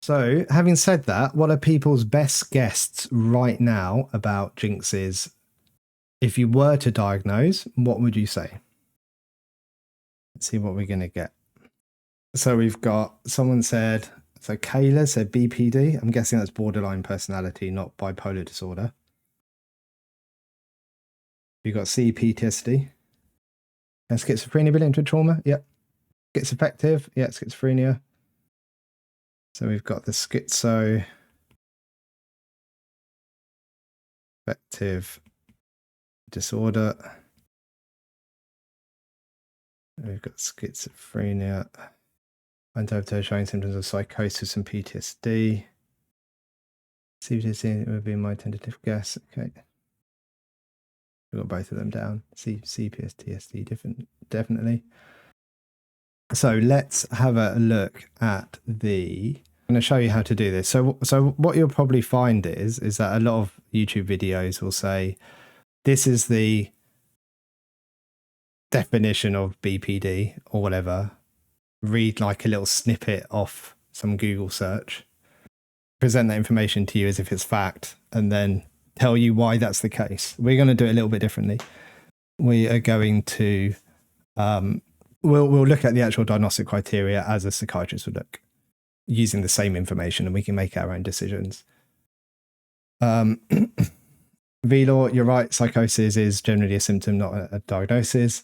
So, having said that, what are people's best guesses right now about Jinx's? If you were to diagnose, what would you say? Let's see what we're going to get. So we've got someone said, so Kayla said BPD. I'm guessing that's borderline personality, not bipolar disorder. You've got CPTSD. And schizophrenia related to trauma. Yep. Schizoaffective. Yeah, schizophrenia. So we've got the schizoaffective disorder. We've got schizophrenia. Interpreter showing symptoms of psychosis and PTSD. CPTSD would be my tentative guess. Okay. We've got both of them down. CPTSD, definitely. So let's have a look at the... I'm going to show you how to do this. So what you'll probably find is that a lot of YouTube videos will say, this is the definition of BPD or whatever. Read like a little snippet off some Google search, present that information to you as if it's fact, and then tell you why that's the case. We're going to do it a little bit differently. We are going to... We'll look at the actual diagnostic criteria as a psychiatrist would look, using the same information, and we can make our own decisions. VLAW, you're right. Psychosis is generally a symptom, not a diagnosis.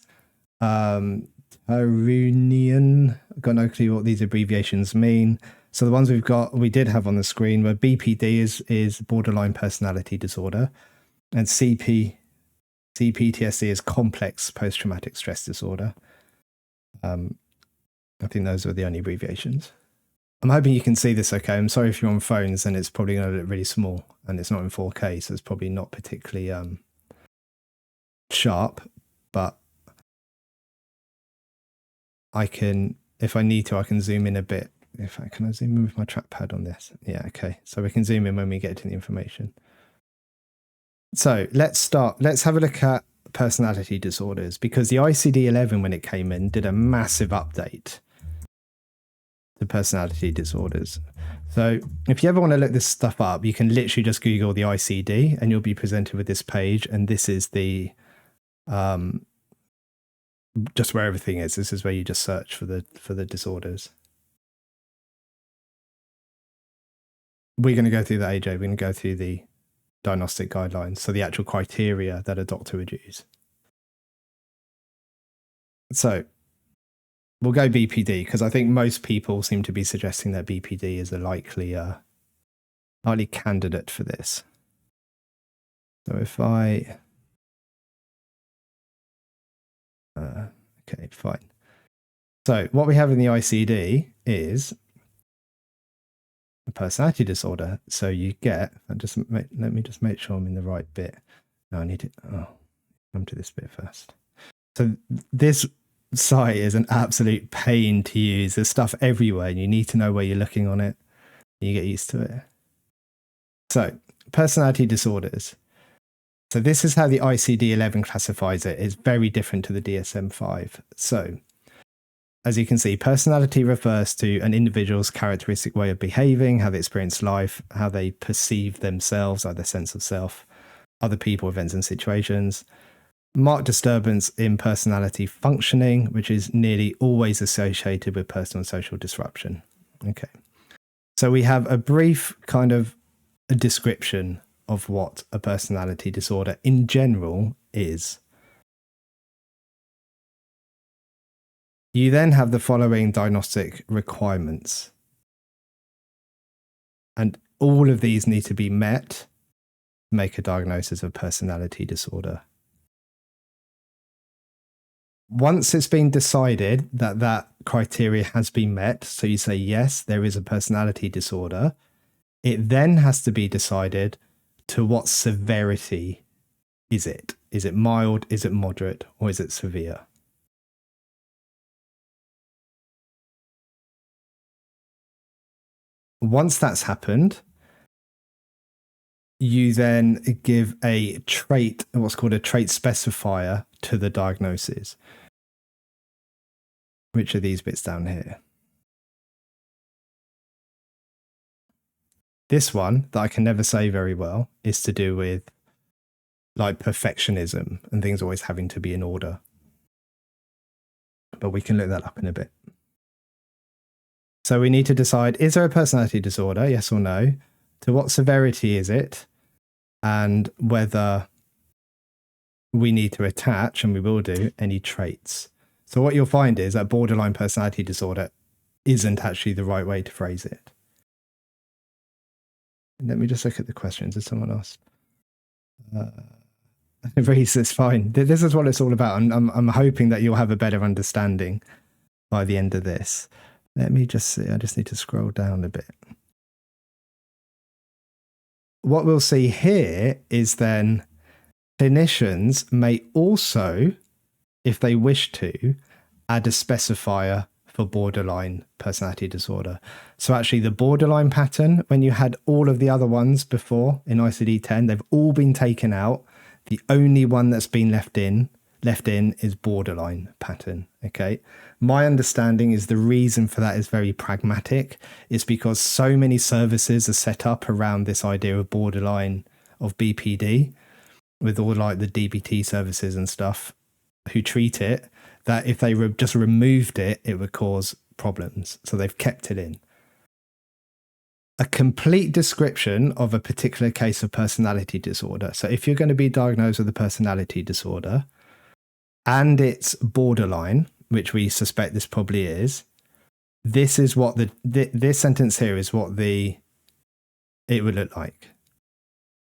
Arunian, I've got no clue what these abbreviations mean. So the ones we did have on the screen were BPD is borderline personality disorder, and CPTSD is complex post-traumatic stress disorder. I think those are the only abbreviations. I'm hoping you can see this okay. I'm sorry if you're on phones, and it's probably going to look really small, and it's not in 4K, so it's probably not particularly sharp, but I can, if I need to, I can zoom in a bit. Can I zoom in with my trackpad on this? Yeah, okay. So we can zoom in when we get to the information. So let's have a look at personality disorders, because the ICD-11, when it came in, did a massive update to personality disorders. So if you ever want to look this stuff up, you can literally just Google the ICD and you'll be presented with this page, and this is the just where everything is. This is where you just search for the disorders. We're going to go through the AJ. We're going to go through the diagnostic guidelines, so the actual criteria that a doctor would use. So we'll go BPD, because I think most people seem to be suggesting that BPD is a likely candidate for this. So if I... okay, fine. So what we have in the ICD is a personality disorder. So you get, let me just make sure I'm in the right bit. No, I need to, come to this bit first. So this site is an absolute pain to use. There's stuff everywhere, and you need to know where you're looking on it. You get used to it. So personality disorders. So this is how the ICD-11 classifies it. It's very different to the DSM-5. So as you can see, personality refers to an individual's characteristic way of behaving, how they experience life, how they perceive themselves, like their sense of self, other people, events, and situations. Marked disturbance in personality functioning, which is nearly always associated with personal and social disruption. Okay. So we have a brief kind of a description of what a personality disorder in general is. You then have the following diagnostic requirements. And all of these need to be met to make a diagnosis of personality disorder. Once it's been decided that that criteria has been met, so you say, yes, there is a personality disorder, it then has to be decided to what severity is it? Is it mild? Is it moderate? Or is it severe? Once that's happened, you then give a trait, what's called a trait specifier, to the diagnosis. Which are these bits down here? This one that I can never say very well is to do with like perfectionism and things always having to be in order. But we can look that up in a bit. So we need to decide, is there a personality disorder? Yes or no? To what severity is it? And whether we need to attach, and we will do, any traits. So what you'll find is that borderline personality disorder isn't actually the right way to phrase it. Let me just look at the questions. Is someone else? Reese, it's fine. This is what it's all about. I'm hoping that you'll have a better understanding by the end of this. Let me just see. I just need to scroll down a bit. What we'll see here is then clinicians may also, if they wish to, add a specifier for borderline personality disorder. So actually the borderline pattern, when you had all of the other ones before in ICD-10, they've all been taken out. The only one that's been left in is borderline pattern. Okay. My understanding is the reason for that is very pragmatic. It's because so many services are set up around this idea of borderline, of BPD, with all like the DBT services and stuff who treat it, that if they just removed it, it would cause problems. So they've kept it in. A complete description of a particular case of personality disorder. So if you're going to be diagnosed with a personality disorder and it's borderline, which we suspect this probably is, this is what this sentence here is what it would look like.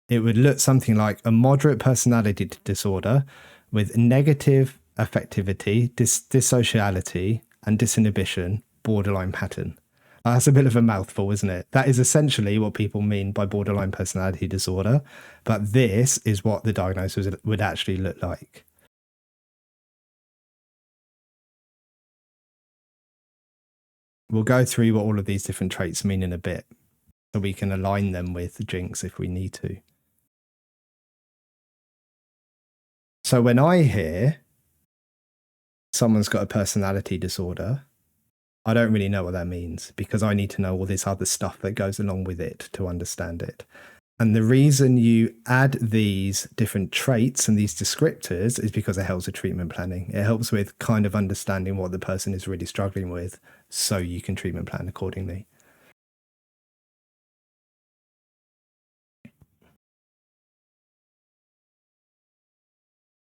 It would look something like a moderate personality disorder with negative affectivity, dissociality, and disinhibition, borderline pattern. That's a bit of a mouthful, isn't it? That is essentially what people mean by borderline personality disorder, but this is what the diagnosis would actually look like. We'll go through what all of these different traits mean in a bit, so we can align them with Jinx if we need to. So when I hear someone's got a personality disorder, I don't really know what that means because I need to know all this other stuff that goes along with it to understand it. And the reason you add these different traits and these descriptors is because it helps with treatment planning. It helps with kind of understanding what the person is really struggling with so you can treatment plan accordingly.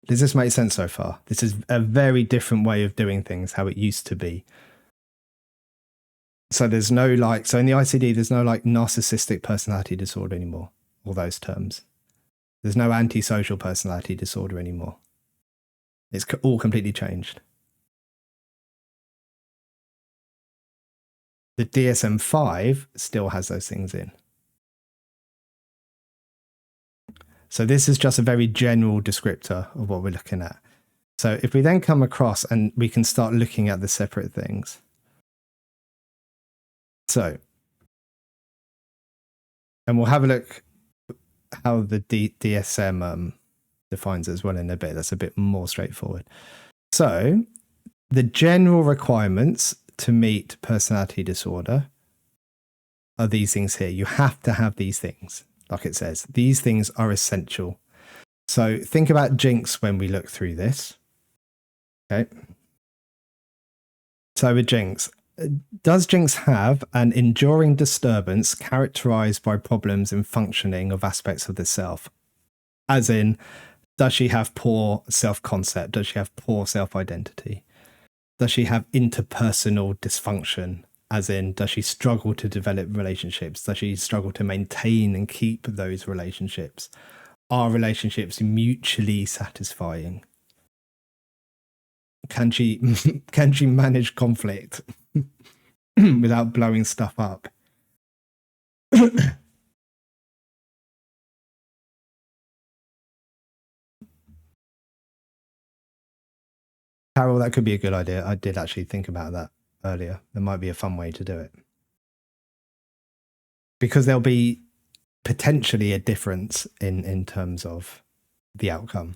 Does this make sense so far? This is a very different way of doing things, how it used to be. So there's no so in the ICD, there's no narcissistic personality disorder anymore, all those terms. There's no antisocial personality disorder anymore. It's all completely changed. The DSM-5 still has those things in. So this is just a very general descriptor of what we're looking at. So if we then come across and we can start looking at the separate things. So, and we'll have a look how the DSM defines it as well in a bit. That's a bit more straightforward. So the general requirements to meet personality disorder are these things here. You have to have these things. Like it says, these things are essential. So think about Jinx when we look through this. Okay. So with Jinx, does Jinx have an enduring disturbance characterized by problems in functioning of aspects of the self? As in, does she have poor self-concept? Does she have poor self-identity? Does she have interpersonal dysfunction? As in, does she struggle to develop relationships? Does she struggle to maintain and keep those relationships? Are relationships mutually satisfying? Can she manage conflict without blowing stuff up? Carol, that could be a good idea. I did actually think about that earlier. There might be a fun way to do it. Because there'll be potentially a difference in terms of the outcome.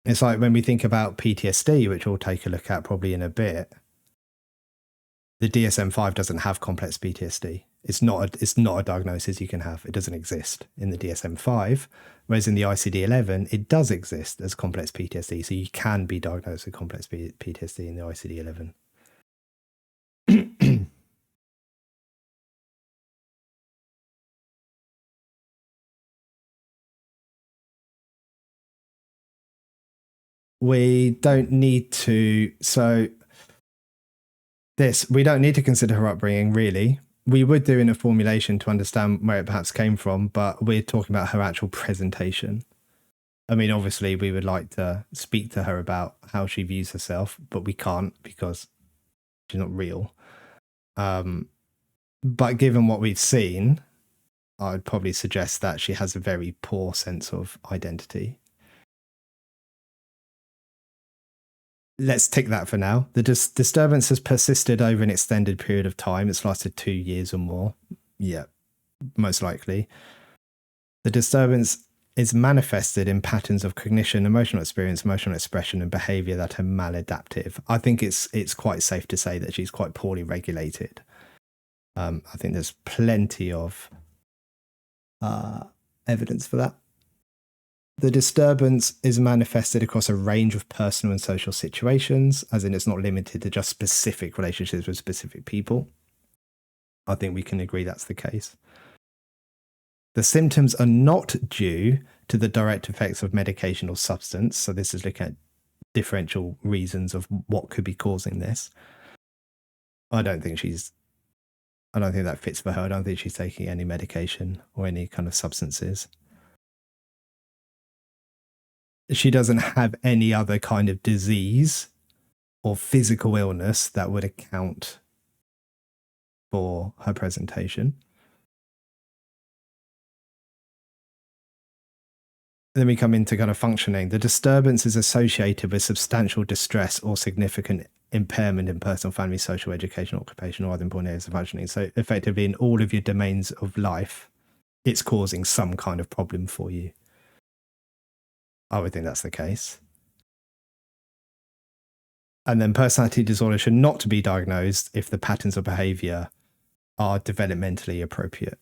It's like when we think about PTSD, which we'll take a look at probably in a bit. The DSM-5 doesn't have complex PTSD. It's not a diagnosis you can have. It doesn't exist in the DSM-5, whereas in the ICD-11, it does exist as complex PTSD. So you can be diagnosed with complex PTSD in the ICD-11. We don't need to. So we don't need to consider her upbringing, really. We would do in a formulation to understand where it perhaps came from, but we're talking about her actual presentation. I mean, obviously, we would like to speak to her about how she views herself, but we can't because she's not real. But given what we've seen, I'd probably suggest that she has a very poor sense of identity. Let's tick that for now. The disturbance has persisted over an extended period of time. It's lasted 2 years or more. Yeah, most likely. The disturbance is manifested in patterns of cognition, emotional experience, emotional expression, and behavior that are maladaptive. I think it's quite safe to say that she's quite poorly regulated. I think there's plenty of evidence for that. The disturbance is manifested across a range of personal and social situations, as in it's not limited to just specific relationships with specific people. I think we can agree that's the case. The symptoms are not due to the direct effects of medication or substance. So this is looking at differential reasons of what could be causing this. I don't think that fits for her. I don't think she's taking any medication or any kind of substances. She doesn't have any other kind of disease or physical illness that would account for her presentation. Then we come into kind of functioning. The disturbance is associated with substantial distress or significant impairment in personal, family, social, educational, occupational, or other important areas of functioning. So effectively in all of your domains of life, it's causing some kind of problem for you. I would think that's the case. And then personality disorder should not be diagnosed if the patterns of behavior are developmentally appropriate.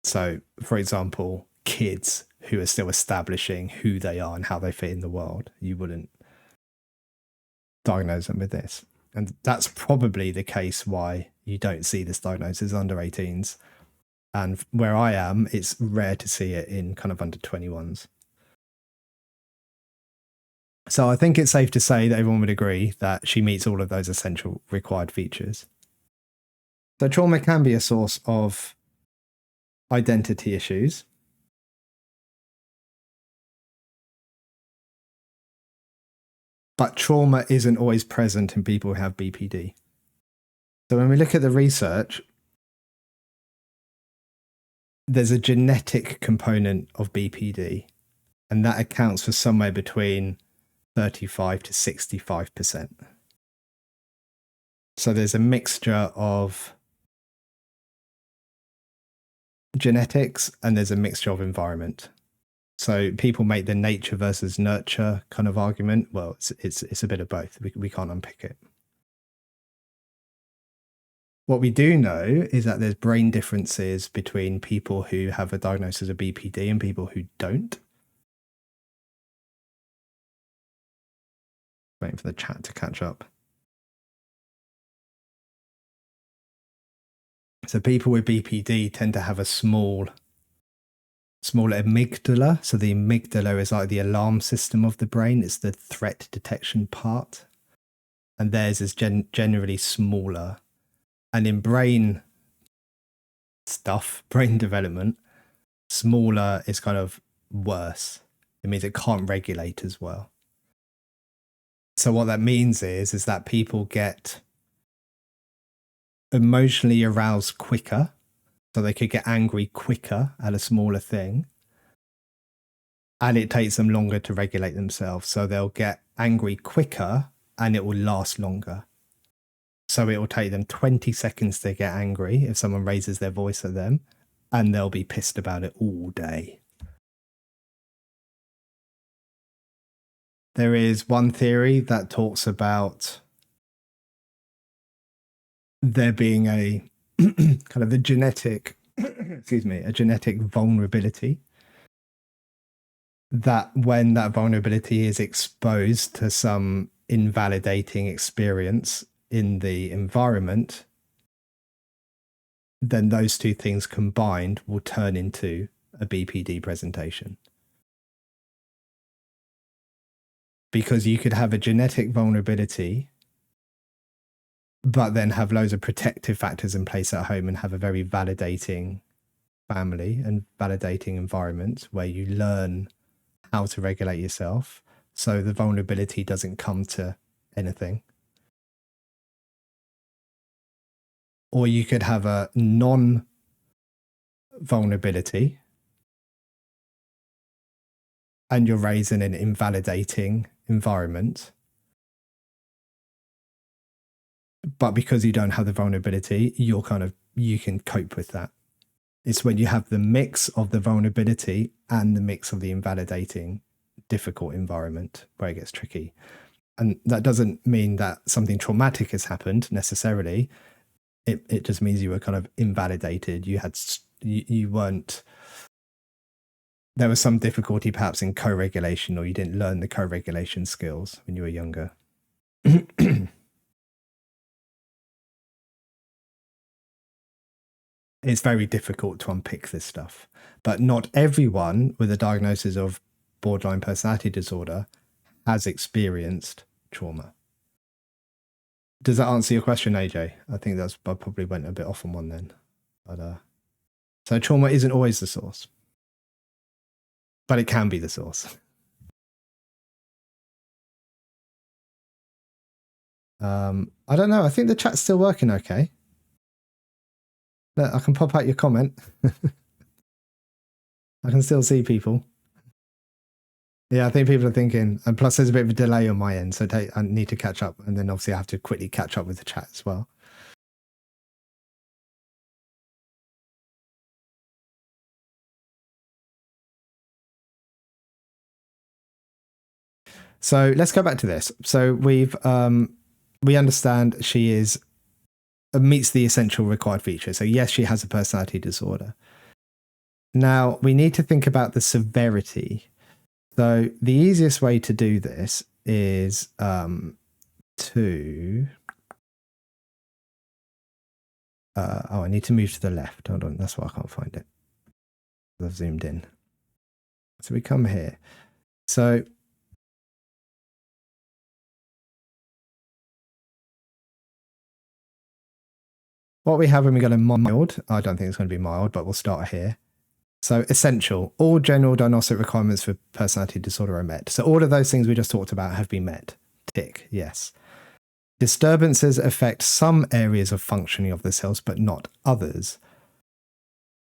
So, for example, kids who are still establishing who they are and how they fit in the world, you wouldn't diagnose them with this. And that's probably the case why you don't see this diagnosis under 18s. And where I am, it's rare to see it in kind of under 21s. So I think it's safe to say that everyone would agree that she meets all of those essential required features. So trauma can be a source of identity issues. But trauma isn't always present in people who have BPD. So when we look at the research, there's a genetic component of BPD, and that accounts for somewhere between 35 to 65%. So there's a mixture of genetics and there's a mixture of environment. So people make the nature versus nurture kind of argument. Well, it's a bit of both. We can't unpick it. What we do know is that there's brain differences between people who have a diagnosis of BPD and people who don't. Waiting for the chat to catch up. So people with BPD tend to have a smaller amygdala. So the amygdala is like the alarm system of the brain. It's the threat detection part. And theirs is generally smaller. And in brain development, smaller is kind of worse. It means it can't regulate as well. So what that means is that people get emotionally aroused quicker. So they could get angry quicker at a smaller thing. And it takes them longer to regulate themselves. So they'll get angry quicker and it will last longer. So it will take them 20 seconds to get angry if someone raises their voice at them, and they'll be pissed about it all day. There is one theory that talks about there being a kind of a genetic, excuse me, a genetic vulnerability that when that vulnerability is exposed to some invalidating experience in the environment, then those two things combined will turn into a BPD presentation. Because you could have a genetic vulnerability, but then have loads of protective factors in place at home and have a very validating family and validating environment where you learn how to regulate yourself. So the vulnerability doesn't come to anything. Or you could have a non-vulnerability and you're raised in an invalidating environment. But because you don't have the vulnerability, you can cope with that. It's when you have the mix of the vulnerability and the mix of the invalidating, difficult environment where it gets tricky. And that doesn't mean that something traumatic has happened necessarily. It just means you were kind of invalidated. You weren't, there was some difficulty perhaps in co-regulation, or you didn't learn the co-regulation skills when you were younger. It's very difficult to unpick this stuff, but not everyone with a diagnosis of borderline personality disorder has experienced trauma. Does that answer your question, AJ? I think I probably went a bit off on one then. But so trauma isn't always the source, but it can be the source. I don't know. I think the chat's still working okay. Look, I can pop out your comment. I can still see people. Yeah, I think people are thinking, and plus there's a bit of a delay on my end, so I need to catch up, and then obviously I have to quickly catch up with the chat as well. So let's go back to this. So we understand she meets the essential required features. So yes, she has a personality disorder. Now we need to think about the severity. So the easiest way to do this is I need to move to the left. Hold on, that's why I can't find it. I've zoomed in. So we come here. So what we have when we go to mild, I don't think it's going to be mild, but we'll start here. So essential, all general diagnostic requirements for personality disorder are met. So all of those things we just talked about have been met. Tick, yes. Disturbances affect some areas of functioning of the cells, but not others.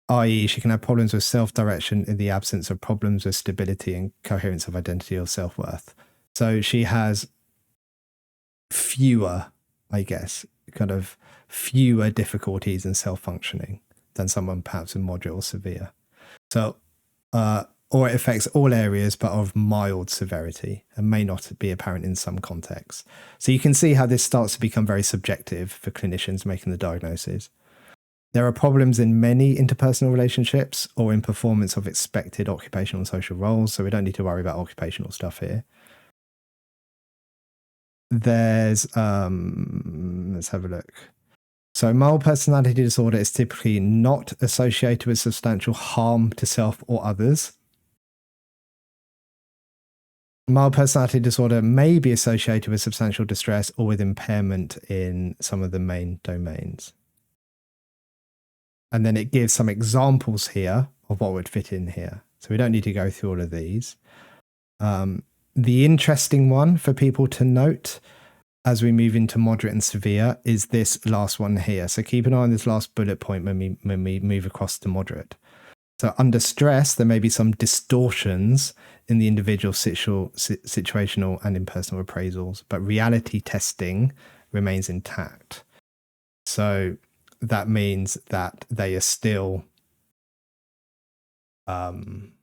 I.e., she can have problems with self-direction in the absence of problems with stability and coherence of identity or self-worth. So she has fewer, I guess, kind of fewer difficulties in self-functioning than someone perhaps with moderate or severe. So, or it affects all areas, but of mild severity and may not be apparent in some contexts. So you can see how this starts to become very subjective for clinicians making the diagnosis. There are problems in many interpersonal relationships or in performance of expected occupational and social roles. So we don't need to worry about occupational stuff here. There's, let's have a look. So mild personality disorder is typically not associated with substantial harm to self or others. Mild personality disorder may be associated with substantial distress or with impairment in some of the main domains. And then it gives some examples here of what would fit in here. So we don't need to go through all of these. The interesting one for people to note as we move into moderate and severe is this last one here. So keep an eye on this last bullet point when we move across to moderate. So under stress, there may be some distortions in the individual situational and impersonal appraisals, but reality testing remains intact. So that means that they are still kind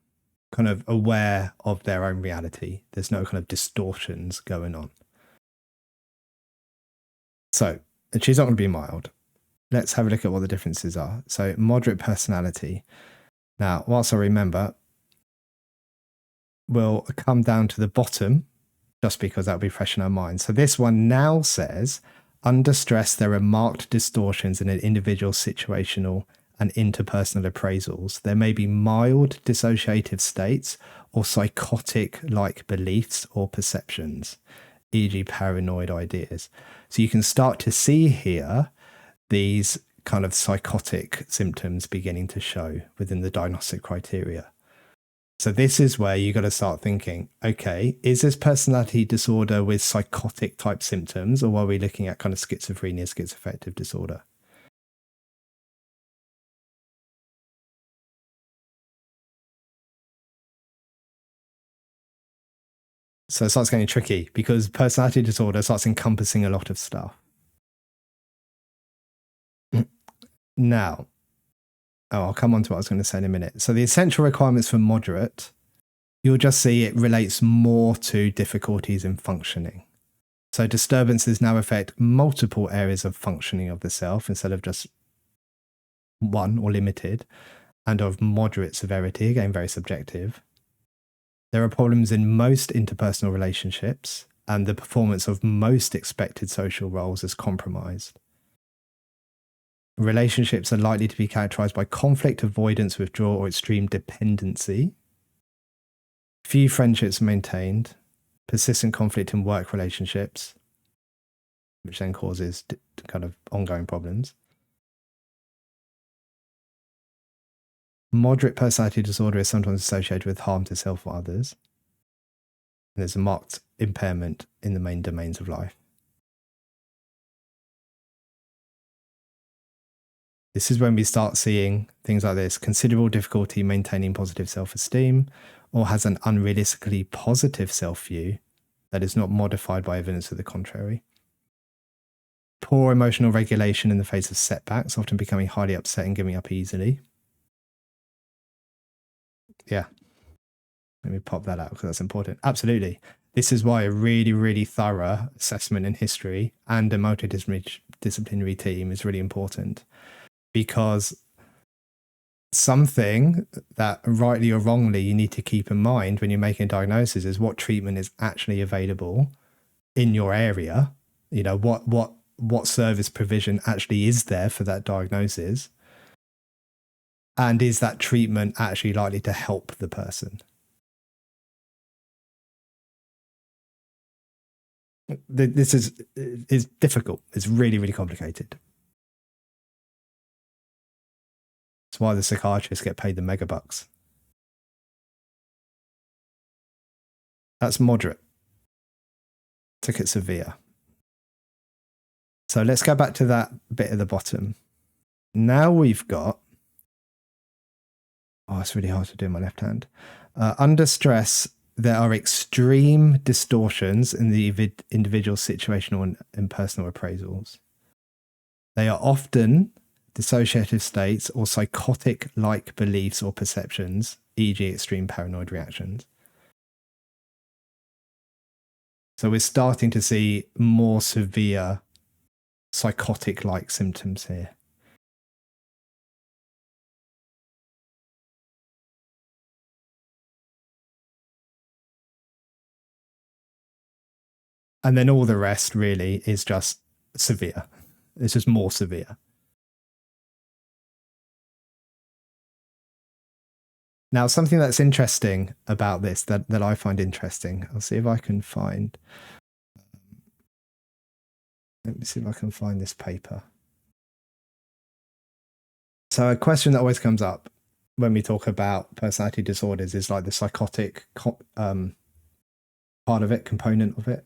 of aware of their own reality. There's no kind of distortions going on. So, and she's not going to be mild. let's have a look at what the differences are. So moderate personality. Now, whilst I remember, we'll come down to the bottom just because that'll be fresh in our mind. So this one now says, under stress, there are marked distortions in an individual's situational and interpersonal appraisals. There may be mild dissociative states or psychotic-like beliefs or perceptions, e.g. paranoid ideas. So you can start to see here these kind of psychotic symptoms beginning to show within the diagnostic criteria. So this is where you got to start thinking, okay, is this personality disorder with psychotic type symptoms, or are we looking at kind of schizophrenia, schizoaffective disorder? So it starts getting tricky because personality disorder starts encompassing a lot of stuff. Now, I'll come on to what I was going to say in a minute. So the essential requirements for moderate, you'll just see it relates more to difficulties in functioning. So disturbances now affect multiple areas of functioning of the self instead of just one or limited, and of moderate severity, again, very subjective. There are problems in most interpersonal relationships, and the performance of most expected social roles is compromised. Relationships are likely to be characterized by conflict, avoidance, withdrawal, or extreme dependency. Few friendships are maintained, persistent conflict in work relationships, which then causes kind of ongoing problems. Moderate personality disorder is sometimes associated with harm to self or others. And there's a marked impairment in the main domains of life. This is when we start seeing things like this: considerable difficulty maintaining positive self-esteem, or has an unrealistically positive self-view that is not modified by evidence to the contrary. Poor emotional regulation in the face of setbacks, often becoming highly upset and giving up easily. Yeah. Let me pop that out because that's important. Absolutely. This is why a really, really thorough assessment in history and a multidisciplinary team is really important, because something that rightly or wrongly you need to keep in mind when you're making a diagnosis is what treatment is actually available in your area. You know, what service provision actually is there for that diagnosis, and is that treatment actually likely to help the person? This is difficult. It's really, really complicated. That's why the psychiatrists get paid the mega bucks. That's moderate. Took it severe. So let's go back to that bit at the bottom. Now we've got, oh, it's really hard to do in my left hand. Under stress, there are extreme distortions in the individual situational and personal appraisals. They are often dissociative states or psychotic-like beliefs or perceptions, e.g. extreme paranoid reactions. So we're starting to see more severe psychotic-like symptoms here. And then all the rest really is just severe. It's just more severe. Now, something that's interesting about this, that I find interesting, I'll see if I can find, let me see if I can find this paper. So a question that always comes up when we talk about personality disorders is like the psychotic part of it, component of it.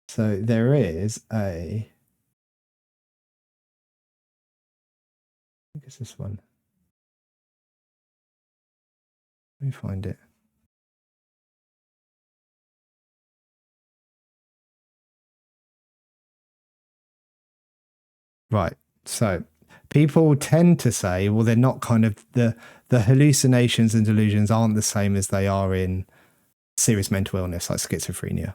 So there is I think it's this one. Let me find it. Right. So people tend to say, well, they're not kind of the hallucinations and delusions aren't the same as they are in serious mental illness like schizophrenia.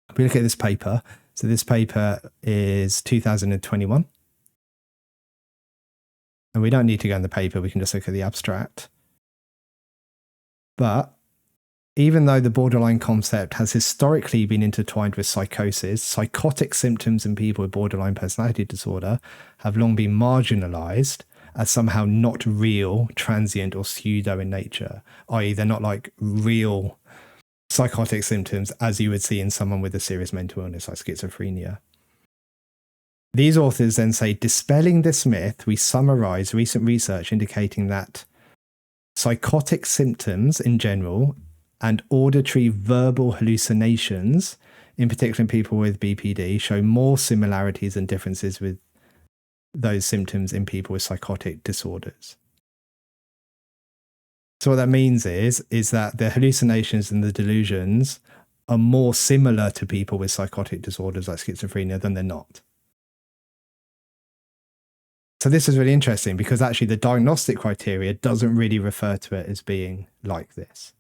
If we look at this paper, so this paper is 2021. And we don't need to go in the paper, we can just look at the abstract. But even though the borderline concept has historically been intertwined with psychosis, psychotic symptoms in people with borderline personality disorder have long been marginalized as somehow not real, transient, or pseudo in nature, i.e. they're not like real psychotic symptoms as you would see in someone with a serious mental illness like schizophrenia. These authors then say, dispelling this myth, we summarize recent research indicating that psychotic symptoms in general and auditory verbal hallucinations, in particular in people with BPD, show more similarities and differences with those symptoms in people with psychotic disorders. So what that means is that the hallucinations and the delusions are more similar to people with psychotic disorders like schizophrenia than they're not. So this is really interesting because actually the diagnostic criteria doesn't really refer to it as being like this.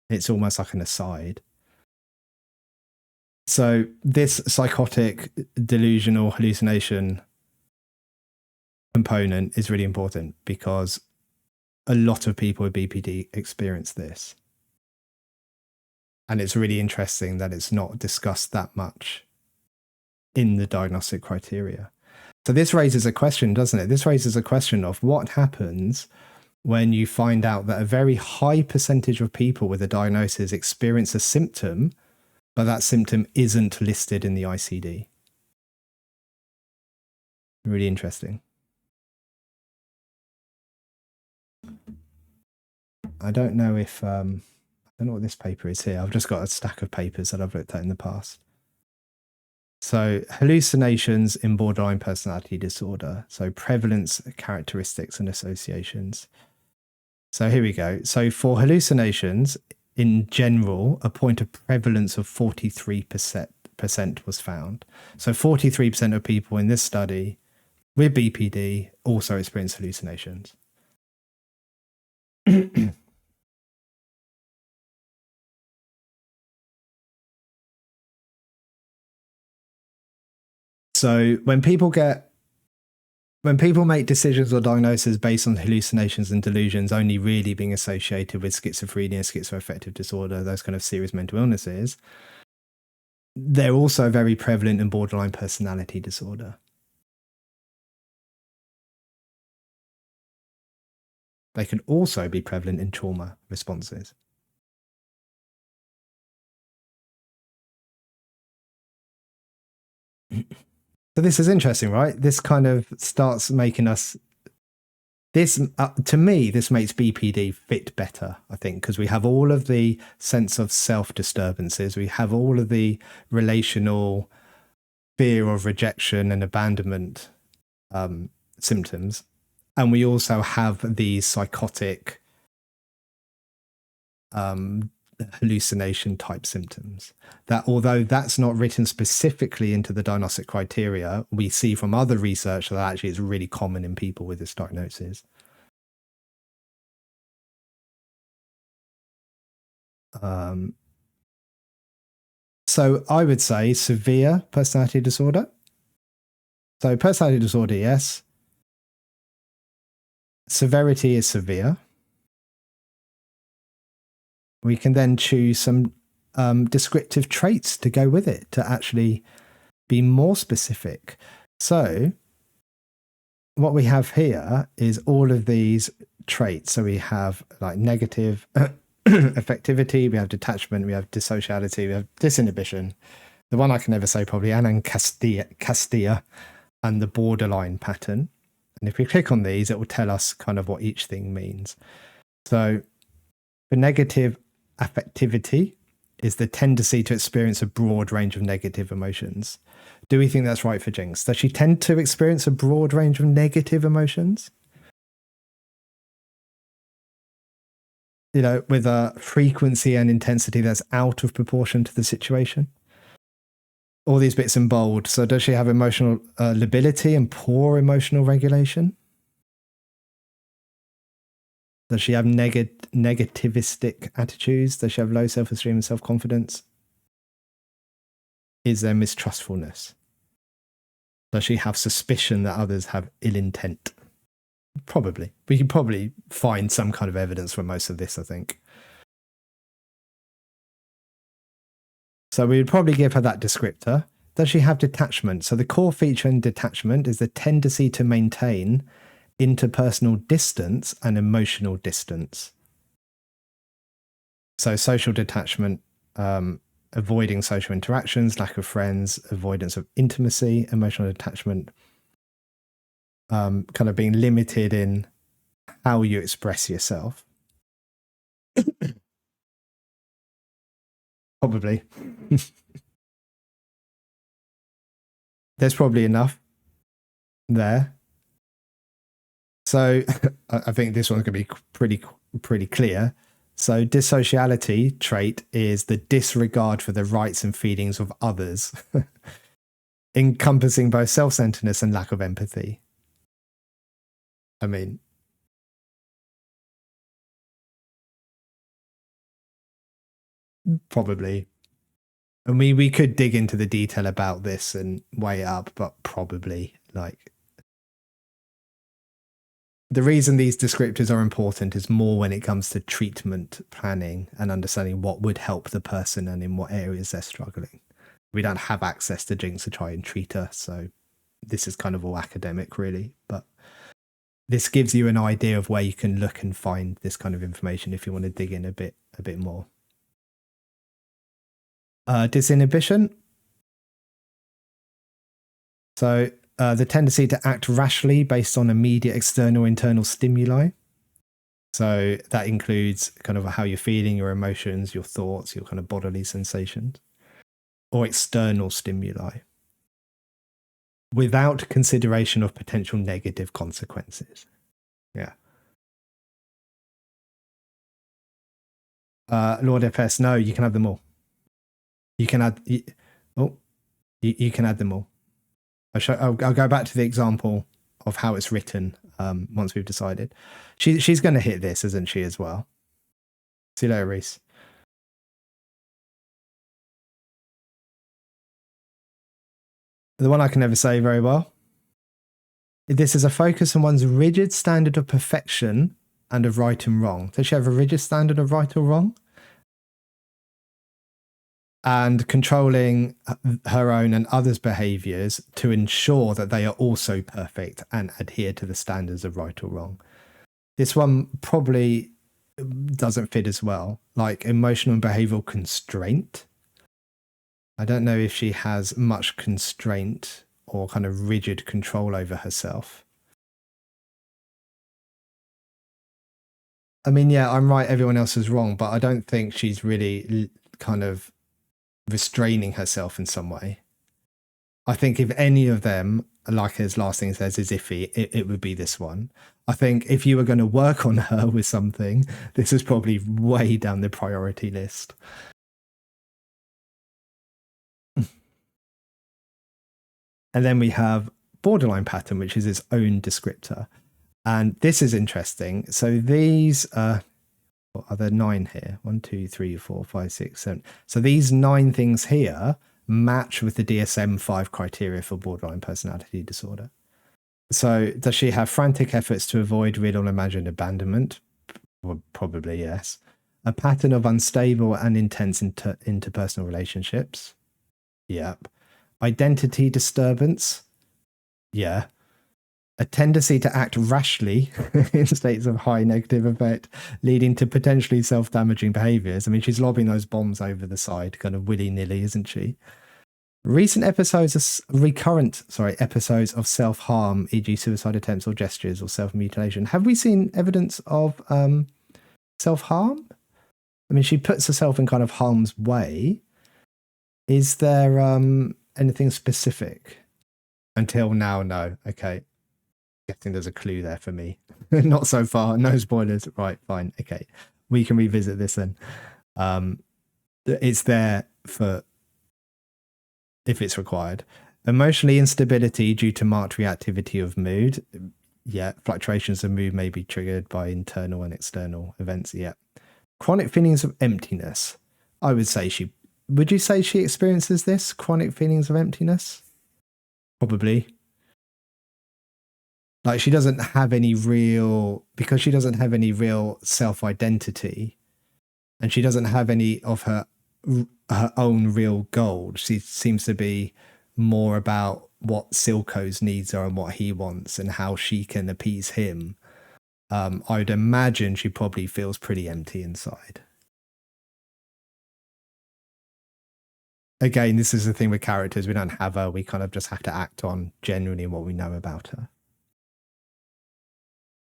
It's almost like an aside. So this psychotic delusional hallucination component is really important because a lot of people with BPD experience this. And it's really interesting that it's not discussed that much in the diagnostic criteria. So this raises a question, doesn't it? This raises a question of what happens when you find out that a very high percentage of people with a diagnosis experience a symptom, but that symptom isn't listed in the ICD. Really interesting. I don't know if, I don't know what this paper is here. I've just got a stack of papers that I've looked at in the past. So hallucinations in borderline personality disorder. So prevalence, characteristics, and associations. So here we go. So for hallucinations, in general, a point of prevalence of 43% was found. So 43% of people in this study with BPD also experience hallucinations. So when people make decisions or diagnoses based on hallucinations and delusions only really being associated with schizophrenia, schizoaffective disorder, those kind of serious mental illnesses, they're also very prevalent in borderline personality disorder. They can also be prevalent in trauma responses. So this is interesting, right? This kind of starts making us, this, to me, this makes BPD fit better, I think, because we have all of the sense of self-disturbances. We have all of the relational fear of rejection and abandonment symptoms. And we also have these psychotic hallucination type symptoms that, although that's not written specifically into the diagnostic criteria, we see from other research that actually is really common in people with this diagnosis. So I would say severe personality disorder. So personality disorder, yes. Severity is severe. We can then choose some descriptive traits to go with it to actually be more specific. So what we have here is all of these traits. So we have like negative affectivity, we have detachment, we have dissociality, we have disinhibition. The one I can never say probably, Castilla, and the borderline pattern. And if we click on these, it will tell us kind of what each thing means. So for negative affectivity is the tendency to experience a broad range of negative emotions. Do we think that's right for Jinx? Does she tend to experience a broad range of negative emotions? You know, with a frequency and intensity that's out of proportion to the situation? All these bits in bold. So does she have emotional lability and poor emotional regulation? Does she have negativistic attitudes? Does she have low self-esteem and self-confidence? Is there mistrustfulness? Does she have suspicion that others have ill intent? Probably. We could probably find some kind of evidence for most of this, I think. So we would probably give her that descriptor. Does she have detachment? So the core feature in detachment is the tendency to maintain interpersonal distance and emotional distance. So social detachment, avoiding social interactions, lack of friends, avoidance of intimacy, emotional detachment, kind of being limited in how you express yourself. Probably. There's probably enough there. So I think this one's going to be pretty clear. So dissociality trait is the disregard for the rights and feelings of others, encompassing both self-centeredness and lack of empathy. I mean, probably. I mean, we could dig into the detail about this and weigh it up, but probably, like, the reason these descriptors are important is more when it comes to treatment planning and understanding what would help the person and in what areas they're struggling. We don't have access to Jinx to try and treat her, so this is kind of all academic, really. But this gives you an idea of where you can look and find this kind of information if you want to dig in a bit more. Disinhibition. So the tendency to act rashly based on immediate external internal stimuli. So that includes kind of how you're feeling, your emotions, your thoughts, your kind of bodily sensations, or external stimuli, without consideration of potential negative consequences. Yeah. Lord FS, no, you can have them all. You can add. You can add them all. I'll go back to the example of how it's written once we've decided. She's going to hit this, isn't she, as well? See you later, Reese. The one I can never say very well. This is a focus on one's rigid standard of perfection and of right and wrong. Does she have a rigid standard of right or wrong? And controlling her own and others' behaviors to ensure that they are also perfect and adhere to the standards of right or wrong. This one probably doesn't fit as well, like emotional and behavioral constraint. I don't know if she has much constraint or kind of rigid control over herself. I mean, yeah, I'm right, everyone else is wrong, but I don't think she's really kind of restraining herself in some way. I think if any of them, like his last thing says, is iffy, it would be this one. I think if you were going to work on her with something, this is probably way down the priority list. And then we have borderline pattern, which is its own descriptor. And this is interesting. So these are there 9 here? 1, 2, 3, 4, 5, 6, 7. So these 9 things here match with the DSM-5 criteria for borderline personality disorder. So does she have frantic efforts to avoid real or imagined abandonment? Well, probably yes. A pattern of unstable and intense interpersonal relationships? Yep. Identity disturbance? Yeah. A tendency to act rashly in states of high negative effect, leading to potentially self-damaging behaviors. I mean, she's lobbing those bombs over the side kind of willy-nilly, isn't she? Recurrent episodes of self-harm, e.g. suicide attempts or gestures or self-mutilation. Have we seen evidence of self-harm? I mean, she puts herself in kind of harm's way. Is there anything specific? Until now, no. Okay. I think there's a clue there for me. Not so far. No spoilers. Right, fine. Okay. We can revisit this then. It's there for if it's required. Emotionally instability due to marked reactivity of mood. Yeah. Fluctuations of mood may be triggered by internal and external events. Yeah. Chronic feelings of emptiness. I would say would you say she experiences this? Chronic feelings of emptiness? Probably. Like she doesn't have any real, because she doesn't have any real self-identity, and she doesn't have any of her own real goals. She seems to be more about what Silco's needs are and what he wants and how she can appease him. I would imagine she probably feels pretty empty inside. Again, this is the thing with characters. We don't have her. We kind of just have to act on genuinely what we know about her.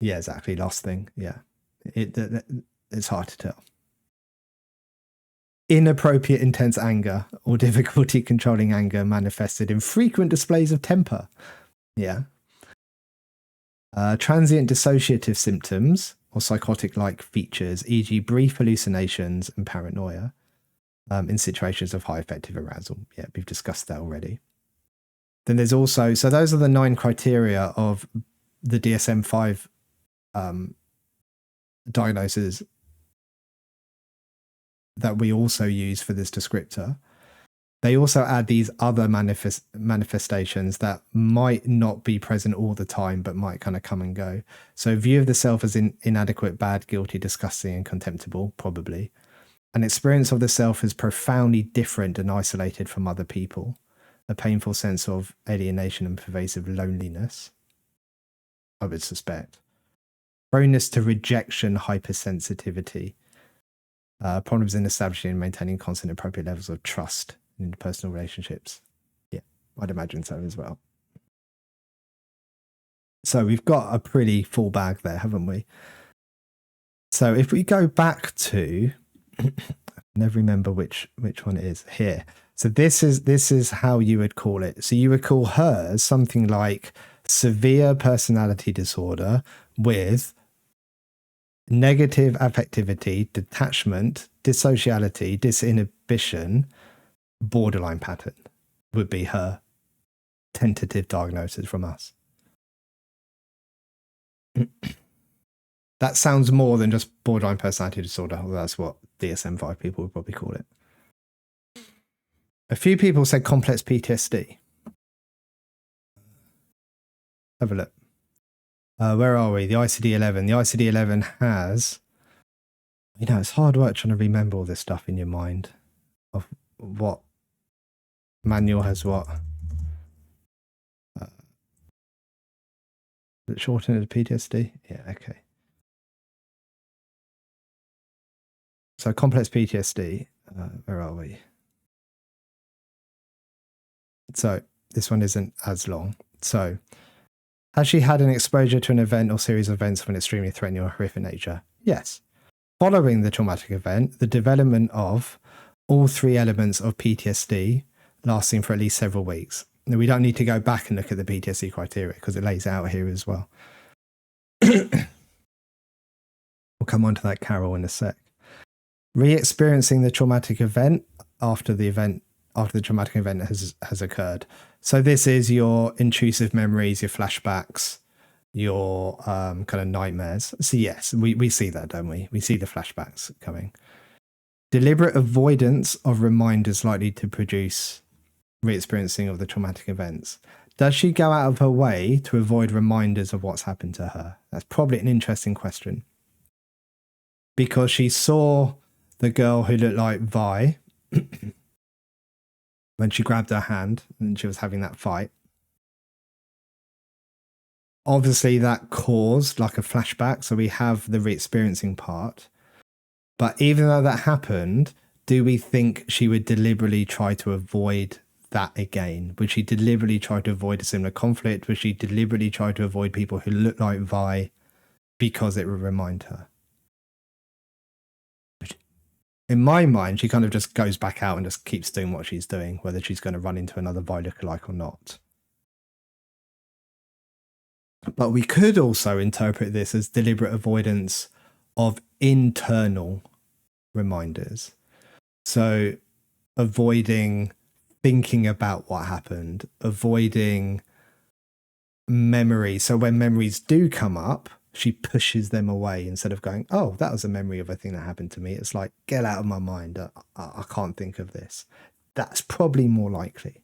Yeah, exactly. Last thing. Yeah. It's hard to tell. Inappropriate intense anger or difficulty controlling anger manifested in frequent displays of temper. Yeah. Transient dissociative symptoms or psychotic-like features, e.g. brief hallucinations and paranoia in situations of high affective arousal. Yeah, we've discussed that already. Then there's also, so those are the 9 criteria of the DSM-5 diagnoses that we also use for this descriptor. They also add these other manifestations that might not be present all the time, but might kind of come and go. So view of the self as inadequate, bad, guilty, disgusting, and contemptible, probably. An experience of the self is profoundly different and isolated from other people. A painful sense of alienation and pervasive loneliness, I would suspect. Proneness to rejection, hypersensitivity. Problems in establishing and maintaining constant appropriate levels of trust in interpersonal relationships. Yeah, I'd imagine so as well. So we've got a pretty full bag there, haven't we? So if we go back to, I never remember which one it is here. So this is how you would call it. So you would call hers something like severe personality disorder with negative affectivity, detachment, dissociality, disinhibition, borderline pattern would be her tentative diagnosis from us. That sounds more than just borderline personality disorder. Well, that's what DSM-5 people would probably call it. A few people said complex PTSD. Have a look. Where are we? The ICD-11. The ICD-11 has, it's hard work trying to remember all this stuff in your mind of what manual has what. Is it shortened as PTSD? Yeah, okay. So complex PTSD, where are we? So this one isn't as long. So has she had an exposure to an event or series of events of an extremely threatening or horrific nature? Yes. Following the traumatic event, the development of all 3 elements of PTSD lasting for at least several weeks. Now, we don't need to go back and look at the PTSD criteria because it lays out here as well. We'll come on to that, Carol, in a sec. Re-experiencing the traumatic event after the traumatic event has occurred. So this is your intrusive memories, your flashbacks, your kind of nightmares. So yes, we see that, don't we? We see the flashbacks coming. Deliberate avoidance of reminders likely to produce re-experiencing of the traumatic events. Does she go out of her way to avoid reminders of what's happened to her? That's probably an interesting question. Because she saw the girl who looked like Vi when she grabbed her hand and she was having that fight. Obviously, that caused like a flashback, so we have the re-experiencing part. But even though that happened, do we think she would deliberately try to avoid that again? Would she deliberately try to avoid a similar conflict? Would she deliberately try to avoid people who look like Vi because it would remind her? In my mind, she kind of just goes back out and just keeps doing what she's doing, whether she's going to run into another Vi lookalike or not. But we could also interpret this as deliberate avoidance of internal reminders. So avoiding thinking about what happened, avoiding memory. So when memories do come up, she pushes them away instead of going, oh, that was a memory of a thing that happened to me. It's like, get out of my mind. I can't think of this. That's probably more likely.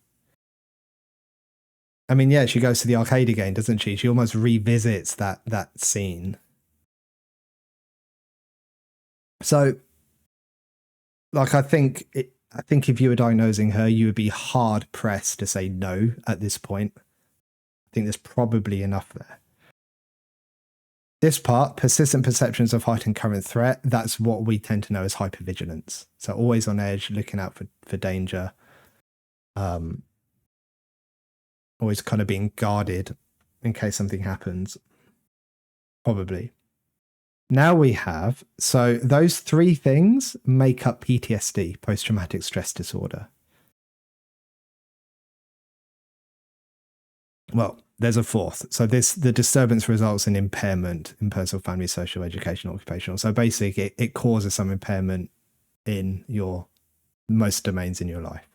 I mean, yeah, she goes to the arcade again, doesn't she? She almost revisits that scene. So, like, I think if you were diagnosing her, you would be hard pressed to say no at this point. I think there's probably enough there. This part, persistent perceptions of heightened current threat, that's what we tend to know as hypervigilance. So always on edge, looking out for danger. Always kind of being guarded in case something happens. Probably. Now we have, so those three things make up PTSD, post-traumatic stress disorder. Well, there's a fourth. So the disturbance results in impairment in personal, family, social, educational, occupational. So basically it causes some impairment in most domains in your life.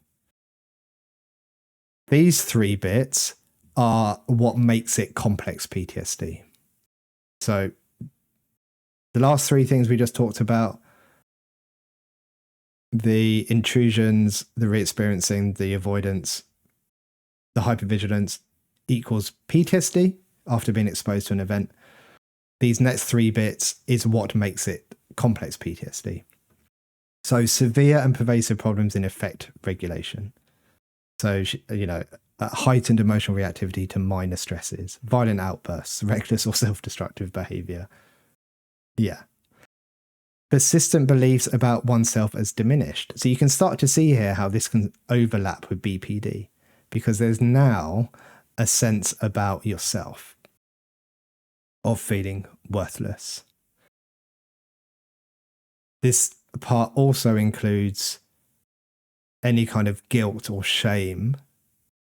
These three bits are what makes it complex PTSD. So the last three things we just talked about, the intrusions, the re-experiencing, the avoidance, the hypervigilance equals PTSD after being exposed to an event. These next three bits is what makes it complex PTSD. So severe and pervasive problems in affect regulation. So, heightened emotional reactivity to minor stresses, violent outbursts, reckless or self-destructive behavior. Yeah. Persistent beliefs about oneself as diminished. So you can start to see here how this can overlap with BPD, because there's now a sense about yourself of feeling worthless. This part also includes any kind of guilt or shame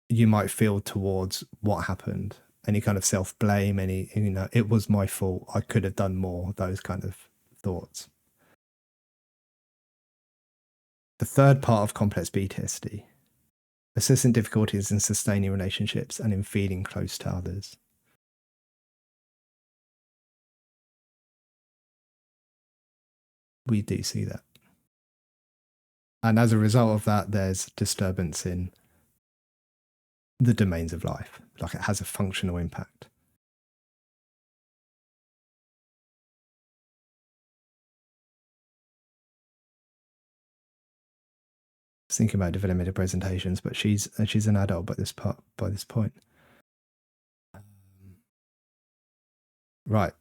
you might feel towards what happened, any kind of self-blame, it was my fault, I could have done more, those kind of thoughts. The third part of complex PTSD, persistent difficulties in sustaining relationships and in feeling close to others. We do see that. And as a result of that, there's disturbance in the domains of life, like it has a functional impact. I was thinking about developmental presentations, but she's an adult by this point. Right.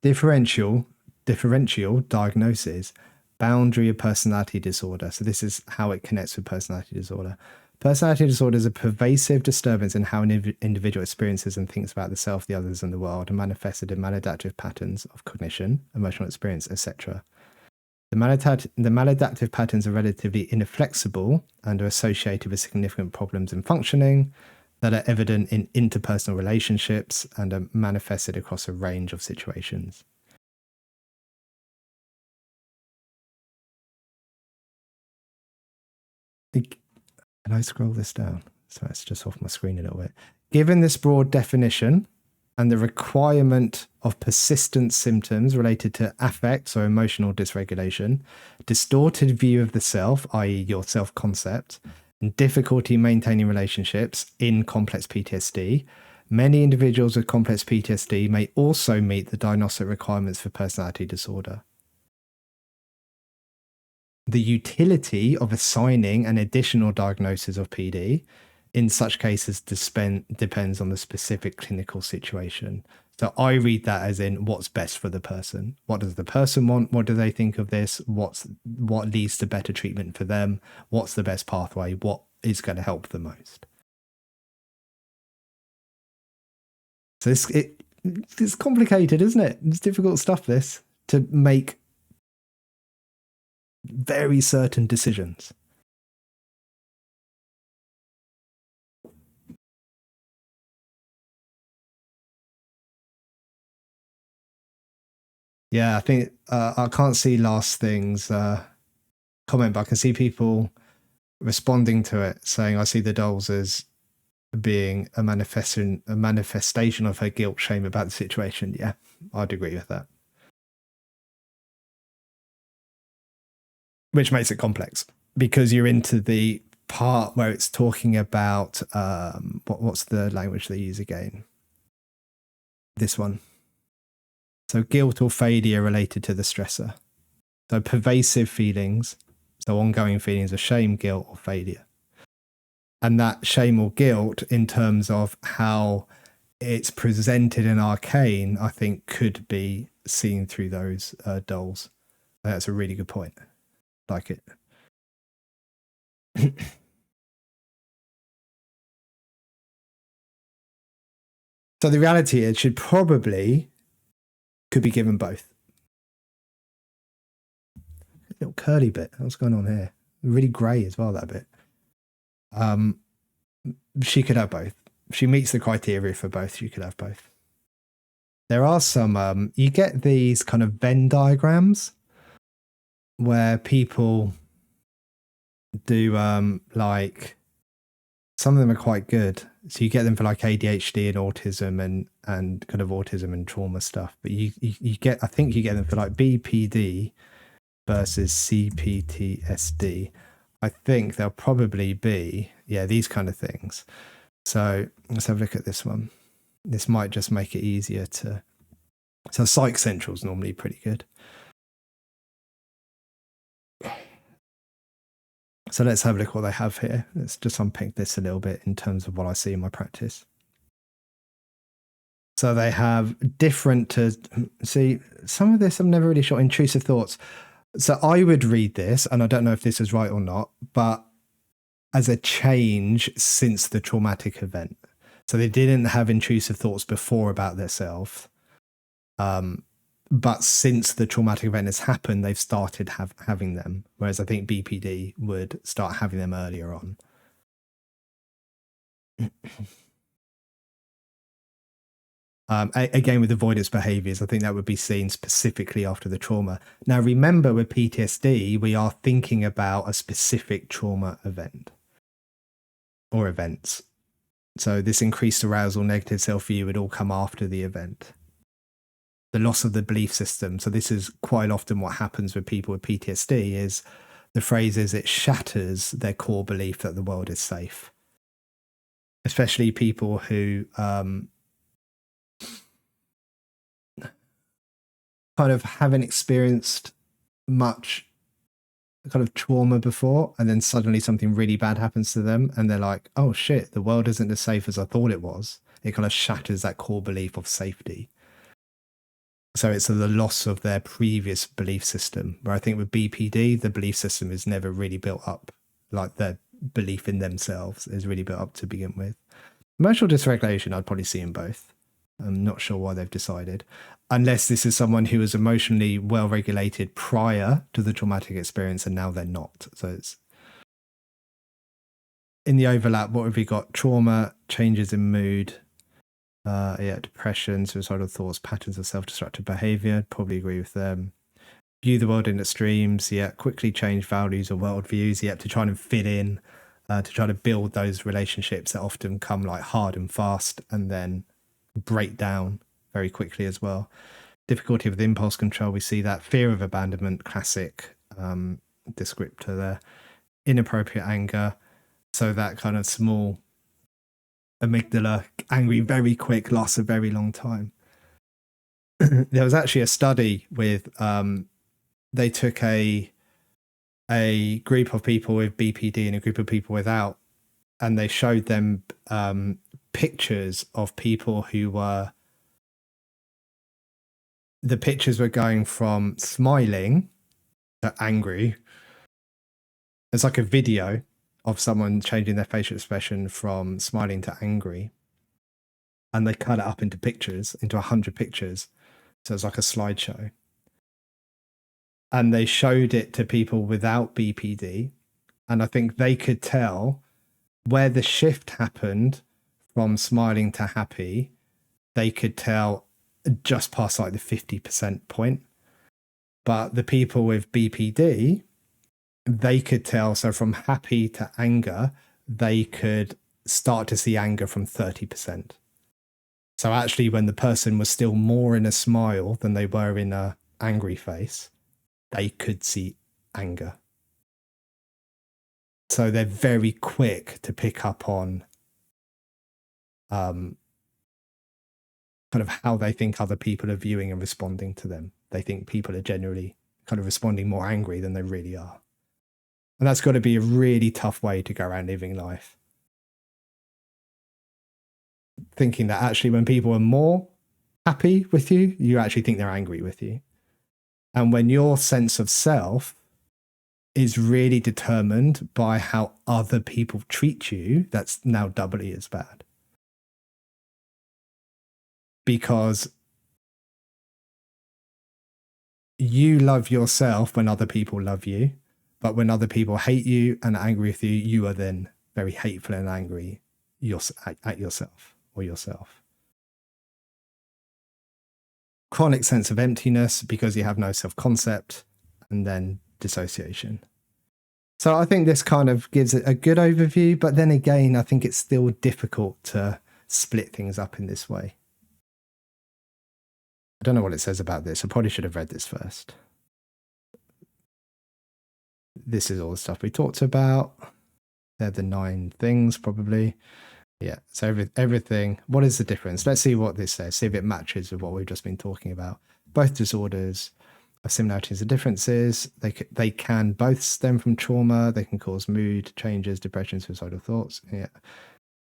Differential diagnosis, boundary of personality disorder. So this is how it connects with personality disorder. Personality disorder is a pervasive disturbance in how an individual experiences and thinks about the self, the others, and the world, and manifested in maladaptive patterns of cognition, emotional experience, etc. The maladaptive patterns are relatively inflexible and are associated with significant problems in functioning that are evident in interpersonal relationships and are manifested across a range of situations. Can I scroll this down? So it's just off my screen a little bit. Given this broad definition and the requirement of persistent symptoms related to affect, so emotional dysregulation, distorted view of the self, i.e. your self-concept, and difficulty maintaining relationships in complex PTSD, many individuals with complex PTSD may also meet the diagnostic requirements for personality disorder. The utility of assigning an additional diagnosis of PD in such cases depends on the specific clinical situation. So I read that as in what's best for the person. What does the person want? What do they think of this? What leads to better treatment for them? What's the best pathway? What is going to help the most? So it's complicated, isn't it? It's difficult stuff, this, to make very certain decisions. Yeah, I think I can't see last thing's comment, but I can see people responding to it saying, I see the dolls as being a manifestation of her guilt, shame about the situation. Yeah, I'd agree with that. Which makes it complex because you're into the part where it's talking about what's the language they use again? This one. So guilt or failure related to the stressor. So pervasive feelings, so ongoing feelings of shame, guilt, or failure. And that shame or guilt, in terms of how it's presented in Arcane, I think could be seen through those dolls. That's a really good point. Like it. So the reality is, could be given both. A little curly bit. What's going on here? Really grey as well, that bit. She could have both. If she meets the criteria for both, she could have both. There are some, you get these kind of Venn diagrams where people do like, some of them are quite good. So you get them for like ADHD and autism and kind of autism and trauma stuff. But you get, I think you get them for like BPD versus CPTSD. I think they'll probably be, yeah, these kind of things. So let's have a look at this one. This might just make it easier to... So Psych Central is normally pretty good. So let's have a look what they have here. Let's just unpick this a little bit in terms of what I see in my practice. So they have different to... See, some of this I'm never really sure. Intrusive thoughts. So I would read this, and I don't know if this is right or not, but as a change since the traumatic event. So they didn't have intrusive thoughts before about themselves. But since the traumatic event has happened, they've started having them. Whereas I think BPD would start having them earlier on. Again, with avoidance behaviors, I think that would be seen specifically after the trauma. Now, remember with PTSD, we are thinking about a specific trauma event or events. So this increased arousal, negative self-view would all come after the event. The loss of the belief system. So this is quite often what happens with people with PTSD is the phrase is it shatters their core belief that the world is safe. Especially people who kind of haven't experienced much kind of trauma before, and then suddenly something really bad happens to them and they're like, oh shit, the world isn't as safe as I thought it was. It kind of shatters that core belief of safety. So it's the loss of their previous belief system, where I think with BPD, the belief system is never really built up. Like their belief in themselves is really built up to begin with. Emotional dysregulation, I'd probably see in both. I'm not sure why they've decided. Unless this is someone who was emotionally well-regulated prior to the traumatic experience and now they're not. So it's... In the overlap, what have we got? Trauma, changes in mood, depression, suicidal thoughts, patterns of self-destructive behavior. Probably agree with them. View the world in extremes. Quickly change values or worldviews. To try and fit in, to try to build those relationships that often come like hard and fast and then break down very quickly as well. Difficulty with impulse control. We see that. Fear of abandonment, classic descriptor there. Inappropriate anger. So that kind of small amygdala, angry very quick, lasts a very long time. There was actually a study with they took a group of people with BPD and a group of people without, and they showed them pictures of people who were... The pictures were going from smiling to angry. It's like a video of someone changing their facial expression from smiling to angry. And they cut it up into pictures, into 100 pictures. So it's like a slideshow. And they showed it to people without BPD. And I think they could tell where the shift happened from smiling to happy. They could tell just past like the 50% point. But the people with BPD, they could tell, so from happy to anger, they could start to see anger from 30%. So actually when the person was still more in a smile than they were in a angry face, they could see anger. so they're very quick to pick up on kind of how they think other people are viewing and responding to them. They think people are generally kind of responding more angry than they really are. And that's got to be a really tough way to go around living life. Thinking that actually when people are more happy with you, you actually think they're angry with you. And when your sense of self is really determined by how other people treat you, that's now doubly as bad. Because you love yourself when other people love you, but when other people hate you and are angry with you, you are then very hateful and angry at yourself or yourself. Chronic sense of emptiness because you have no self-concept, and then dissociation. So I think this kind of gives it a good overview, but then again, I think it's still difficult to split things up in this way. I don't know what it says about this. I probably should have read this first. This is all the stuff we talked about. They're the 9 things, probably. Yeah, so everything. What is the difference? Let's see what this says, see if it matches with what we've just been talking about. Both disorders have similarities and differences. They can both stem from trauma. They can cause mood changes, depression, suicidal thoughts. Yeah.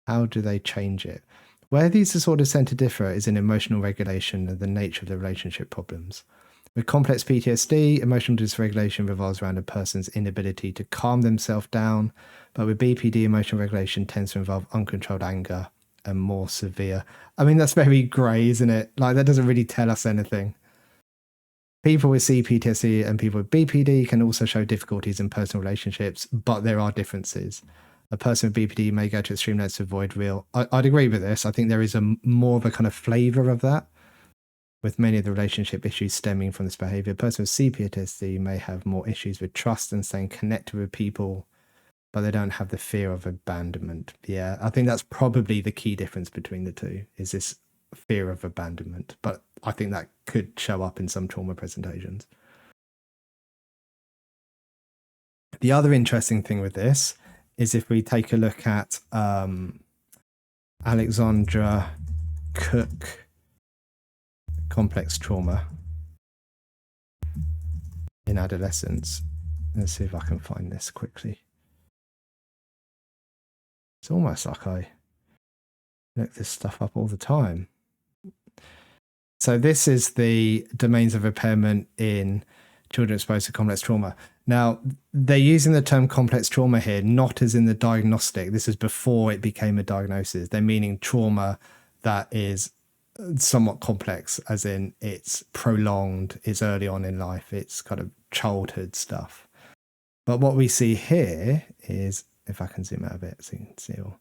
How do they change it? Where these disorders tend to differ is in emotional regulation and the nature of the relationship problems. With complex PTSD, emotional dysregulation revolves around a person's inability to calm themselves down, but with BPD, emotional regulation tends to involve uncontrolled anger and more severe. I mean, that's very grey, isn't it? Like, that doesn't really tell us anything. People with CPTSD and people with BPD can also show difficulties in personal relationships, but there are differences. A person with BPD may go to extreme lengths to avoid real... I'd agree with this. I think there is more of a kind of flavour of that, with many of the relationship issues stemming from this behaviour. A person with CPTSD may have more issues with trust and staying connected with people, but they don't have the fear of abandonment. Yeah, I think that's probably the key difference between the two, is this fear of abandonment. But I think that could show up in some trauma presentations. The other interesting thing with this is if we take a look at Alexandra Cook, complex trauma in adolescence. Let's see if I can find this quickly. It's almost like I look this stuff up all the time. So this is the domains of impairment in children exposed to complex trauma. Now, they're using the term complex trauma here, not as in the diagnostic. This is before it became a diagnosis. They're meaning trauma that is somewhat complex, as in it's prolonged, it's early on in life, it's kind of childhood stuff. But what we see here is, if I can zoom out a bit so you can see all,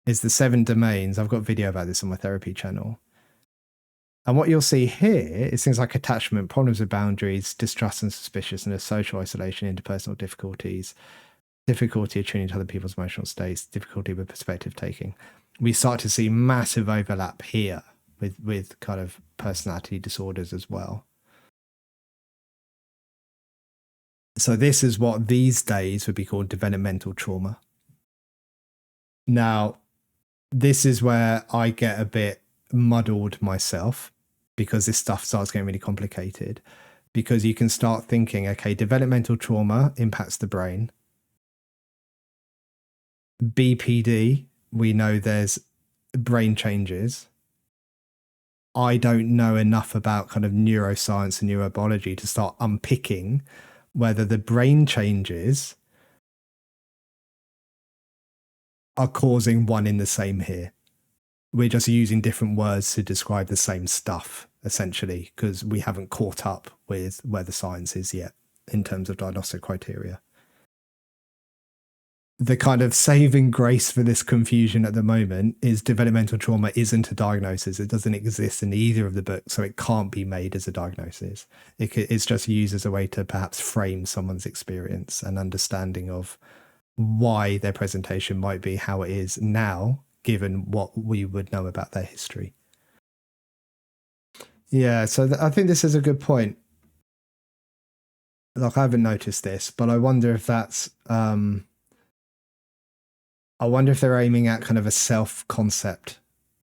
is the 7 domains. I've got a video about this on my therapy channel. And what you'll see here is things like attachment, problems with boundaries, distrust and suspiciousness, social isolation, interpersonal difficulties, difficulty attuning to other people's emotional states, difficulty with perspective taking. We start to see massive overlap here with kind of personality disorders as well. So this is what these days would be called developmental trauma. Now, this is where I get a bit muddled myself, because this stuff starts getting really complicated, because you can start thinking, okay, developmental trauma impacts the brain. BPD, we know there's brain changes. I don't know enough about kind of neuroscience and neurobiology to start unpicking whether the brain changes are causing one in the same here. We're just using different words to describe the same stuff, essentially, because we haven't caught up with where the science is yet in terms of diagnostic criteria. The kind of saving grace for this confusion at the moment is developmental trauma isn't a diagnosis. It doesn't exist in either of the books, so it can't be made as a diagnosis. It's just used as a way to perhaps frame someone's experience and understanding of why their presentation might be how it is now, given what we would know about their history. Yeah, so I think this is a good point. Like, I haven't noticed this, but I wonder if that's I wonder if they're aiming at kind of a self-concept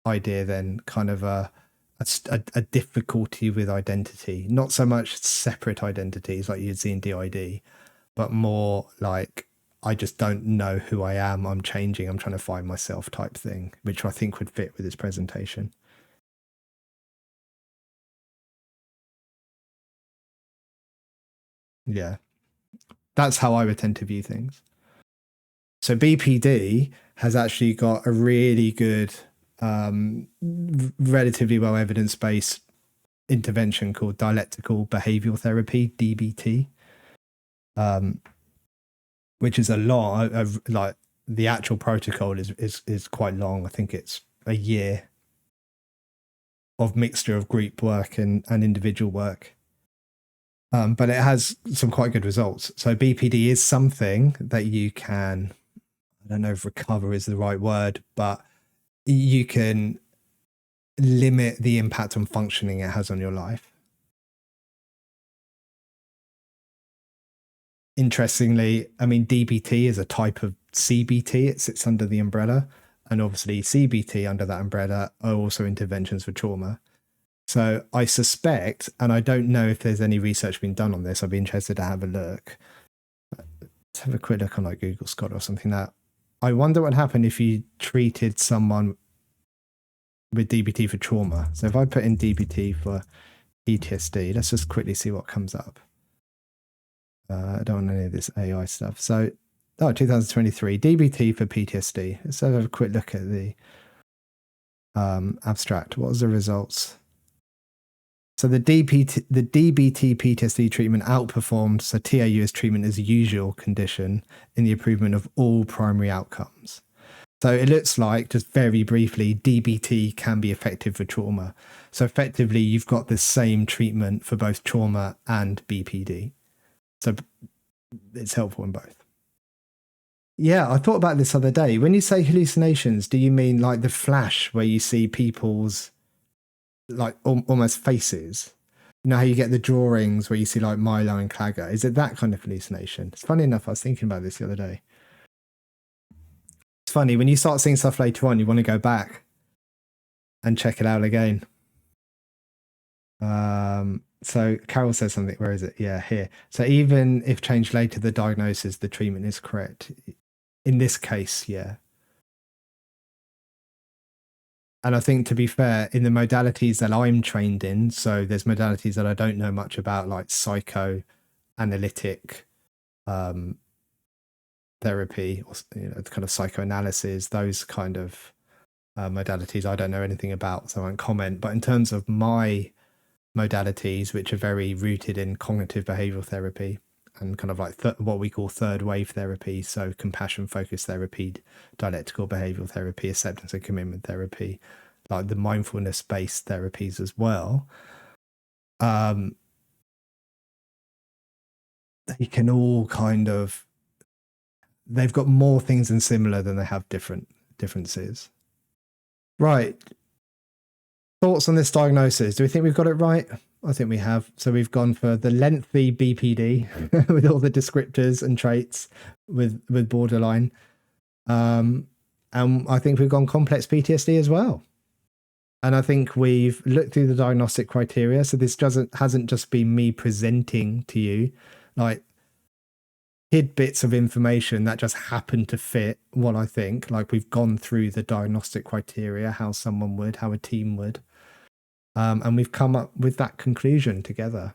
idea, then kind of a difficulty with identity, not so much separate identities like you'd see in DID, but more like I just don't know who I am. I'm changing. I'm trying to find myself type thing, which I think would fit with this presentation. Yeah, that's how I would tend to view things. So BPD has actually got a really good, relatively well evidence-based intervention called dialectical behavioral therapy, DBT, which is a lot of, like, the actual protocol is quite long. I think it's a year of mixture of group work and individual work. But it has some quite good results. So BPD is something that you can, I don't know if recover is the right word, but you can limit the impact on functioning it has on your life. Interestingly, I mean, DBT is a type of CBT. It sits under the umbrella. And obviously CBT under that umbrella are also interventions for trauma. So I suspect, and I don't know if there's any research being done on this, I'd be interested to have a look. Let's have a quick look on like Google Scholar or something. That I wonder what happened if you treated someone with DBT for trauma. So if I put in DBT for PTSD, let's just quickly see what comes up. I don't want any of this AI stuff. So, 2023, DBT for PTSD. Let's have a quick look at the abstract. What was the results? So the DBT PTSD treatment outperformed so TAU as treatment as usual condition in the improvement of all primary outcomes. So it looks like, just very briefly, DBT can be effective for trauma. So effectively, you've got the same treatment for both trauma and BPD. So it's helpful in both. Yeah, I thought about this other day. When you say hallucinations, do you mean like the flash where you see people's like almost faces? You know how you get the drawings where you see like Milo and Clagger? Is it that kind of hallucination? It's funny enough, I was thinking about this the other day. It's funny, when you start seeing stuff later on, you want to go back and check it out again. So Carol says something, where is it? Yeah, here. So even if changed later, the diagnosis, the treatment is correct. In this case, yeah. And I think, to be fair, in the modalities that I'm trained in, so there's modalities that I don't know much about, like psychoanalytic therapy, or kind of psychoanalysis, those kind of modalities I don't know anything about, so I won't comment. But in terms of my modalities, which are very rooted in cognitive behavioral therapy and kind of like what we call third wave therapy, so compassion focused therapy, dialectical behavioral therapy, acceptance and commitment therapy, like the mindfulness based therapies as well, they can all kind of, they've got more things in similar than they have differences. Right. Thoughts on this diagnosis? Do we think we've got it right? I think we have. So we've gone for the lengthy BPD with all the descriptors and traits with borderline. And I think we've gone complex PTSD as well. And I think we've looked through the diagnostic criteria. So this hasn't just been me presenting to you like tidbits of information that just happen to fit what I think. Like, we've gone through the diagnostic criteria, how someone would, how a team would. And we've come up with that conclusion together.